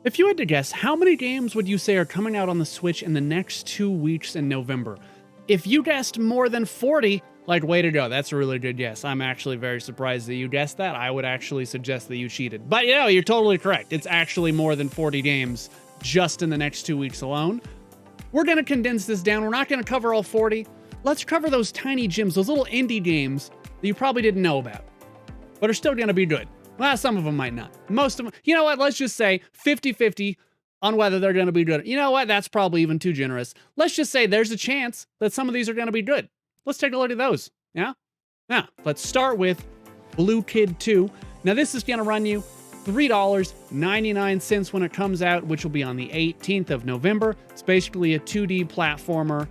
If you had to guess, how many games would you say are coming out on the Switch in the next 2 weeks in November? If you guessed more than 40, like, way to go. That's a really good guess. I'm actually very surprised that you guessed that. I would actually suggest that you cheated. But, you're totally correct. It's actually more than 40 games just in the next 2 weeks alone. We're going to condense this down. We're not going to cover all 40. Let's cover those tiny gems, those little indie games that you probably didn't know about, but are still going to be good. Well, some of them might not. Most of them, you know what? Let's just say 50-50 on whether they're going to be good. You know what? That's probably even too generous. Let's just say there's a chance that some of these are going to be good. Let's take a look at those. Yeah? Now, let's start with Bloo Kid 2. Now, this is going to run you $3.99 when it comes out, which will be on the 18th of November. It's basically a 2D platformer.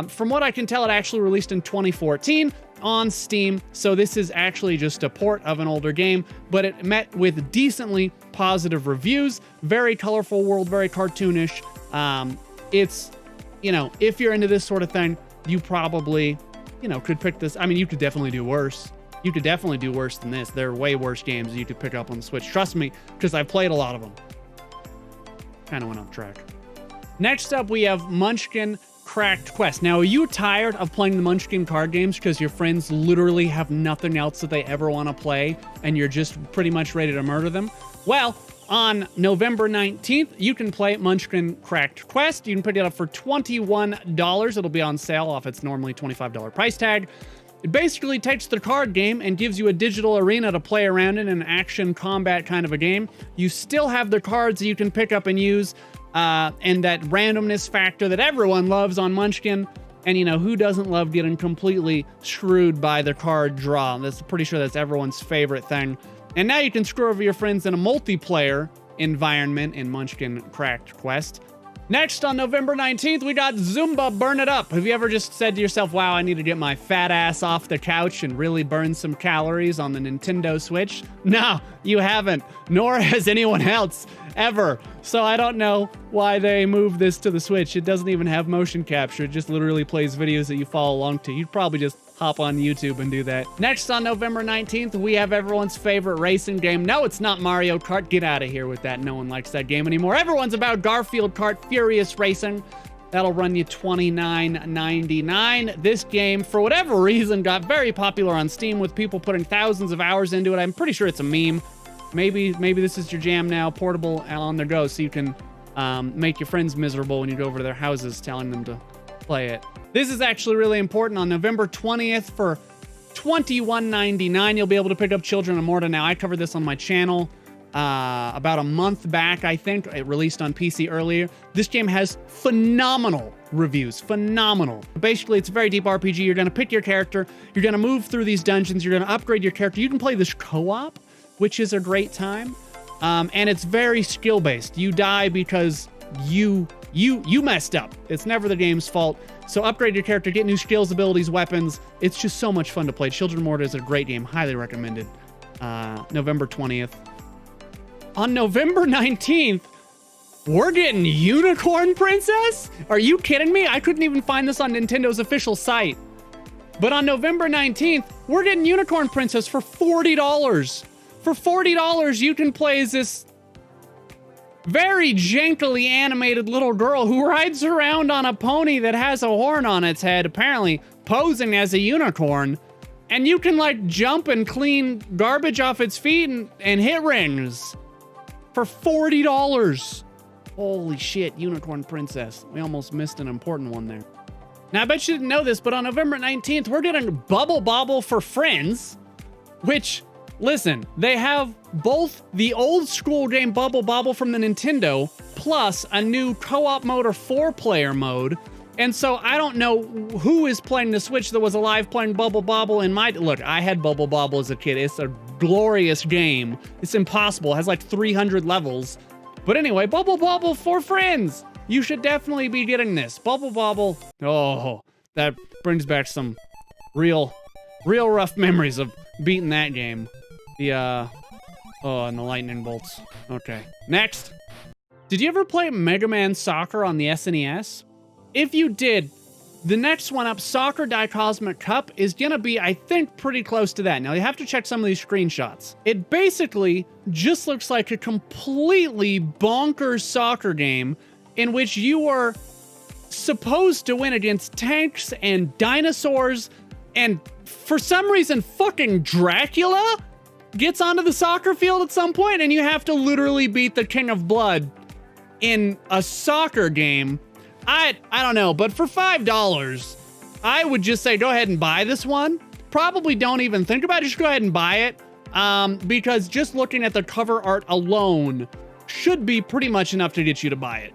From what I can tell, it actually released in 2014 on Steam, so this is actually just a port of an older game, but it met with decently positive reviews. Very colorful world, very cartoonish. It's, if you're into this sort of thing, you probably, could pick this. I mean, you could definitely do worse. You could definitely do worse than this. There are way worse games you could pick up on the Switch. Trust me, because I've played a lot of them. Kind of went off track. Next up, we have Munchkin Cracked Quest. Now, are you tired of playing the Munchkin card games because your friends literally have nothing else that they ever want to play and you're just pretty much ready to murder them? Well, on November 19th, you can play Munchkin Cracked Quest. You can pick it up for $21. It'll be on sale off its normally $25 price tag. It basically takes the card game and gives you a digital arena to play around in, an action combat kind of a game. You still have the cards that you can pick up and use, and that randomness factor that everyone loves on Munchkin. And who doesn't love getting completely screwed by the card draw? That's pretty sure that's everyone's favorite thing. And now you can screw over your friends in a multiplayer environment in Munchkin Cracked Quest. Next, on November 19th, we got Zumba Burn It Up. Have you ever just said to yourself, wow, I need to get my fat ass off the couch and really burn some calories on the Nintendo Switch? No, you haven't, nor has anyone else ever. So I don't know why they moved this to the Switch. It doesn't even have motion capture. It just literally plays videos that you follow along to. You'd probably just hop on YouTube and do that. Next, on November 19th, we have everyone's favorite racing game. No, it's not Mario Kart. Get out of here with that. No one likes that game anymore. Everyone's about Garfield Kart Furious Racing. That'll run you $29.99. This game, for whatever reason, got very popular on Steam with people putting thousands of hours into it. I'm pretty sure it's a meme. Maybe this is your jam now, portable and on the go, so you can make your friends miserable when you go over to their houses telling them to play it. This is actually really important. On November 20th for $21.99, you'll be able to pick up Children of Morta. Now, I covered this on my channel about a month back, I think. It released on PC earlier. This game has phenomenal reviews. Phenomenal. Basically, it's a very deep RPG. You're going to pick your character. You're going to move through these dungeons. You're going to upgrade your character. You can play this co-op, which is a great time. And it's very skill-based. You die because you messed up. It's never the game's fault. So upgrade your character, get new skills, abilities, weapons. It's just so much fun to play. Children of Morta is a great game. Highly recommended. November 20th. On November 19th, we're getting Unicorn Princess? Are you kidding me? I couldn't even find this on Nintendo's official site. But on November 19th, we're getting Unicorn Princess for $40. For $40, you can play as this very jankily animated little girl who rides around on a pony that has a horn on its head, apparently posing as a unicorn. And you can jump and clean garbage off its feet and hit rings for $40. Holy shit, Unicorn Princess. We almost missed an important one there. Now, I bet you didn't know this, but on November 19th, we're getting Bobble for Friends, which, listen, they have both the old school game Bobble from the Nintendo, plus a new co-op mode or 4-player mode. And so I don't know who is playing the Switch that was alive playing Bobble in my... Look, I had Bobble as a kid. It's a glorious game. It's impossible. It has 300 levels. But anyway, Bobble for Friends. You should definitely be getting this. Bobble. Oh, that brings back some real rough memories of beating that game. And the lightning bolts. Okay. Next. Did you ever play Mega Man Soccer on the SNES? If you did, The next one up, SoccerDie Cosmic Cup, is gonna be, I think, pretty close to that. Now, you have to check some of these screenshots. It basically just looks like a completely bonkers soccer game in which you are supposed to win against tanks and dinosaurs, and for some reason, fucking Dracula gets onto the soccer field at some point, and you have to literally beat the King of Blood in a soccer game. I don't know, but for $5, I would just say go ahead and buy this one. Probably don't even think about it, just go ahead and buy it. Because just looking at the cover art alone should be pretty much enough to get you to buy it.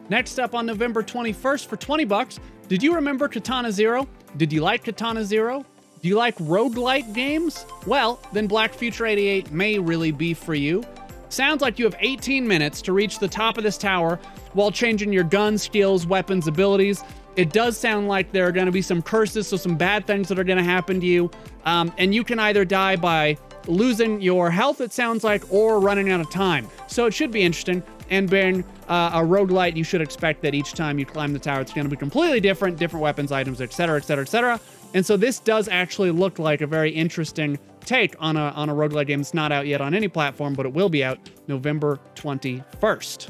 Next up on November 21st for $20, did you remember Katana Zero? Did you like Katana Zero? Do you like roguelike games? Well, then Black Future 88 may really be for you. Sounds like you have 18 minutes to reach the top of this tower while changing your gun skills, weapons, abilities. It does sound like there are going to be some curses, so some bad things that are going to happen to you. And you can either die by losing your health, it sounds like, or running out of time. So it should be interesting. And being a roguelite, you should expect that each time you climb the tower, it's going to be completely different weapons, items, etc., etc., etc. And so this does actually look like a very interesting take on a roguelite game. It's not out yet on any platform, but it will be out November 21st.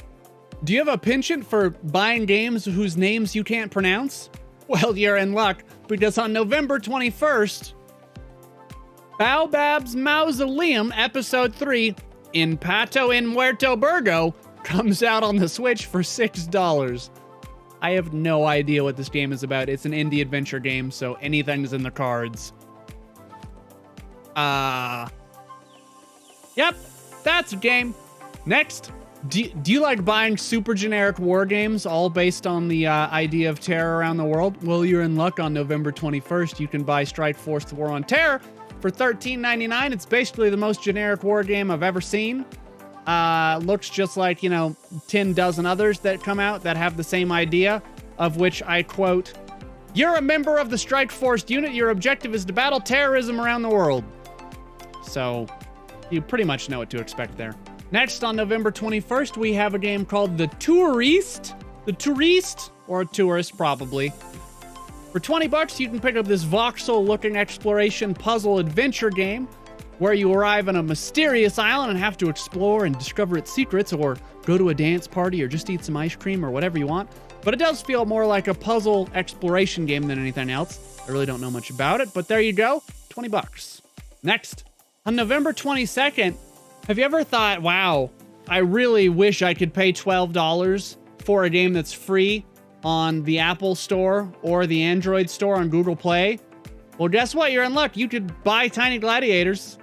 Do you have a penchant for buying games whose names you can't pronounce? Well, you're in luck, because on November 21st, Baobabs Mausoleum Episode 3 in Pato in Muertoburgo comes out on the Switch for $6. I have no idea what this game is about. It's an indie adventure game, so anything's in the cards. Yep, that's a game. Next, do you like buying super generic war games all based on the idea of terror around the world? Well, you're in luck. On November 21st, you can buy Strikeforce The War on Terror for $13.99. It's basically the most generic war game I've ever seen. Looks just like, 10 dozen others that come out that have the same idea, of which I quote, "You're a member of the Strikeforce unit. Your objective is to battle terrorism around the world." So you pretty much know what to expect there. Next, on November 21st, we have a game called The Touryst. The Touryst, or Tourist probably. For $20, you can pick up this voxel-looking exploration puzzle adventure game where you arrive on a mysterious island and have to explore and discover its secrets, or go to a dance party, or just eat some ice cream, or whatever you want. But it does feel more like a puzzle exploration game than anything else. I really don't know much about it, but there you go, $20. Next, on November 22nd, have you ever thought, wow, I really wish I could pay $12 for a game that's free on the Apple Store or the Android Store on Google Play? Well, guess what? You're in luck. You could buy Tiny Gladiators.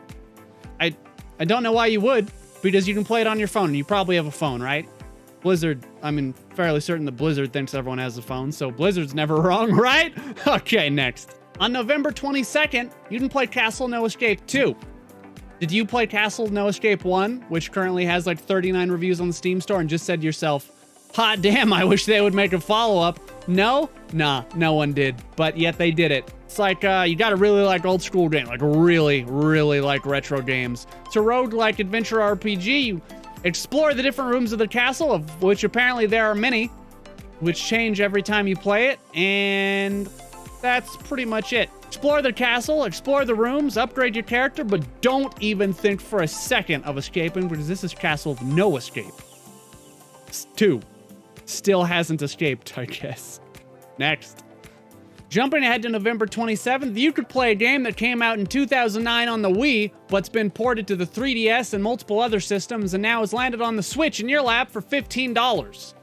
I don't know why you would, because you can play it on your phone, and you probably have a phone, right? Blizzard, fairly certain that Blizzard thinks everyone has a phone, so Blizzard's never wrong, right? Okay, next. On November 22nd, you can play Castle No Escape 2. Did you play Castle No Escape 1, which currently has like 39 reviews on the Steam store, and just said to yourself, hot damn, I wish they would make a follow-up? No? Nah, no one did, but yet they did it. It's like, you gotta really like old school games, like really, really like retro games. It's a roguelike adventure RPG. You explore the different rooms of the castle, of which apparently there are many, which change every time you play it, and that's pretty much it. Explore the castle, explore the rooms, upgrade your character, but don't even think for a second of escaping, because this is Castle of No Escape. 2. Still hasn't escaped, I guess. Next. Jumping ahead to November 27th, you could play a game that came out in 2009 on the Wii, but's been ported to the 3DS and multiple other systems, and now has landed on the Switch in your lap for $15.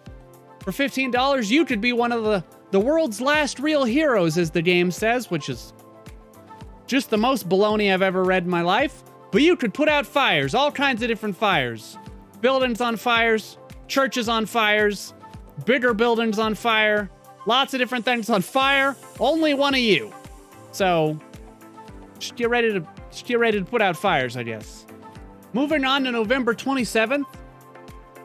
For $15, you could be one of the world's last real heroes, as the game says, which is just the most baloney I've ever read in my life. But you could put out fires, all kinds of different fires. Buildings on fires, churches on fires, bigger buildings on fire, lots of different things on fire, only one of you. So, just get ready to put out fires, I guess. Moving on to November 27th,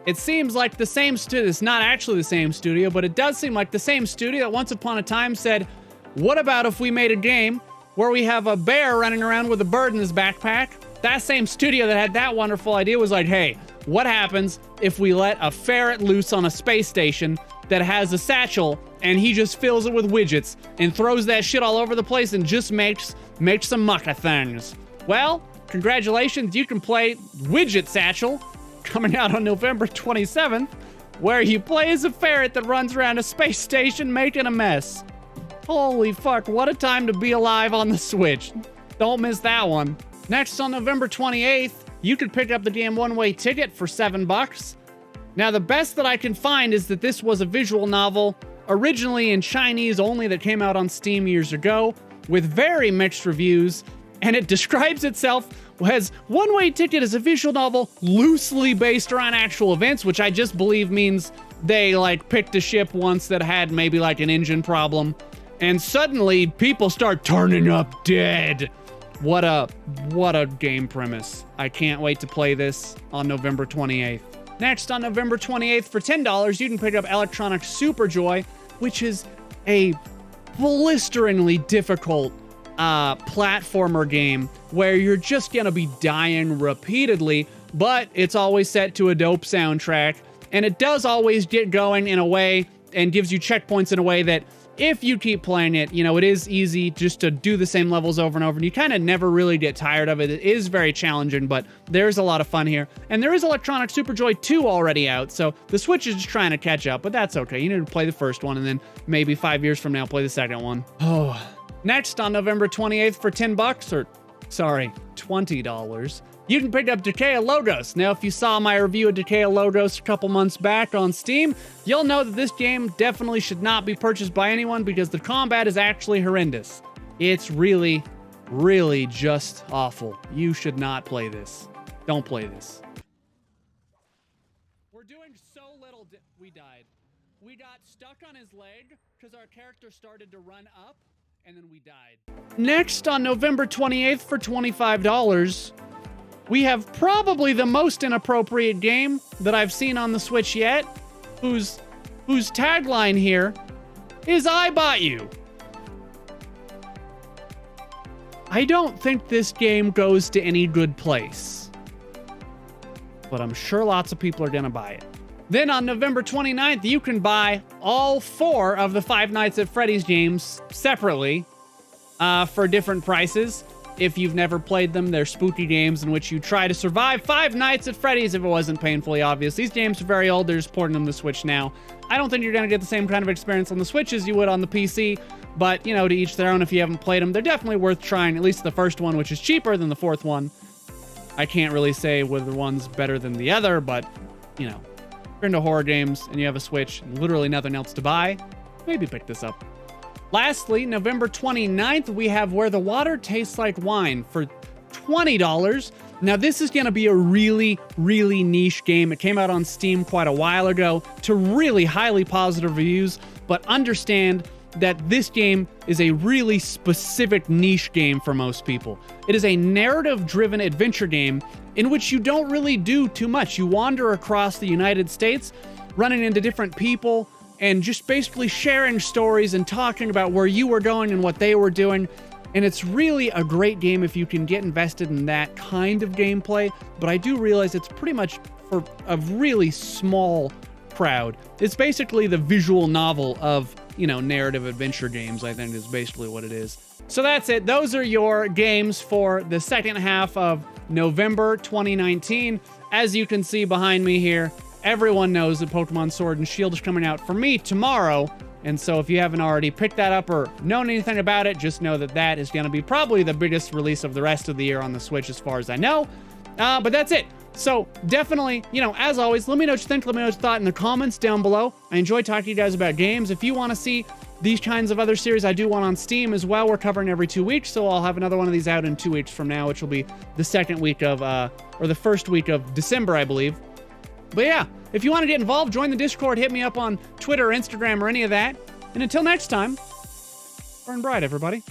it seems like the same studio, it's not actually the same studio, but it does seem like the same studio that once upon a time said, what about if we made a game where we have a bear running around with a bird in his backpack? That same studio that had that wonderful idea was like, hey, what happens if we let a ferret loose on a space station that has a satchel and he just fills it with widgets and throws that shit all over the place and just makes some mucka things. Well, congratulations, you can play Widget Satchel, coming out on November 27th, where you play as a ferret that runs around a space station making a mess. Holy fuck, what a time to be alive on the Switch. Don't miss that one. Next, on November 28th, you could pick up the game one-way ticket for $7. Now, the best that I can find is that this was a visual novel, originally in Chinese only, that came out on Steam years ago, with very mixed reviews, and it describes itself as one-way ticket as a visual novel loosely based around actual events, which I just believe means they, like, picked a ship once that had maybe, like, an engine problem, and suddenly people start turning up dead. What a game premise. I can't wait to play this on November 28th. Next, on November 28th, for $10, you can pick up Electronic Superjoy, which is a blisteringly difficult platformer game where you're just gonna be dying repeatedly, but it's always set to a dope soundtrack, and it does always get going in a way and gives you checkpoints in a way that if you keep playing it, you know, it is easy just to do the same levels over and over, and you kind of never really get tired of it. It is very challenging, but there's a lot of fun here. And there is Electronic Superjoy 2 already out, so the Switch is just trying to catch up, but that's okay. You need to play the first one, and then maybe 5 years from now, play the second one. Oh. Next, on November 28th for $20, you can pick up Decay of Logos. Now, if you saw my review of Decay of Logos a couple months back on Steam, you'll know that this game definitely should not be purchased by anyone because the combat is actually horrendous. It's really, really just awful. You should not play this. Don't play this. We're doing so little. We died. We got stuck on his leg because our character started to run up, and then we died. Next, on November 28th for $25, we have probably the most inappropriate game that I've seen on the Switch yet, whose tagline here is "I bought you." I don't think this game goes to any good place, but I'm sure lots of people are gonna buy it. Then on November 29th, you can buy all 4 of the Five Nights at Freddy's games separately for different prices. If you've never played them, they're spooky games in which you try to survive 5 nights at Freddy's if it wasn't painfully obvious. These games are very old. They're just porting them to the Switch now. I don't think you're going to get the same kind of experience on the Switch as you would on the PC, but, you know, to each their own if you haven't played them. They're definitely worth trying, at least the first one, which is cheaper than the 4th one. I can't really say whether one's better than the other, but, you know, if you're into horror games and you have a Switch and literally nothing else to buy, maybe pick this up. Lastly, November 29th, we have Where the Water Tastes Like Wine for $20. Now, this is going to be a really, really niche game. It came out on Steam quite a while ago to really highly positive reviews, but understand that this game is a really specific niche game for most people. It is a narrative-driven adventure game in which you don't really do too much. You wander across the United States, running into different people, and just basically sharing stories and talking about where you were going and what they were doing. And it's really a great game if you can get invested in that kind of gameplay, but I do realize it's pretty much for a really small crowd. It's basically the visual novel of, you know, narrative adventure games, I think is basically what it is. So that's it. Those are your games for the second half of November 2019. As you can see behind me here, everyone knows that Pokemon Sword and Shield is coming out for me tomorrow, and so if you haven't already picked that up or known anything about it, just know that that is going to be probably the biggest release of the rest of the year on the Switch as far as I know. But that's it. So definitely, you know, as always, let me know what you think. Let me know what you thought in the comments down below. I enjoy talking to you guys about games. If you want to see these kinds of other series, I do one on Steam as well. We're covering every 2 weeks, so I'll have another one of these out in 2 weeks from now, which will be the second week of, or the first week of December, I believe. But yeah, if you want to get involved, join the Discord, hit me up on Twitter or Instagram or any of that. And until next time, burn bright, everybody.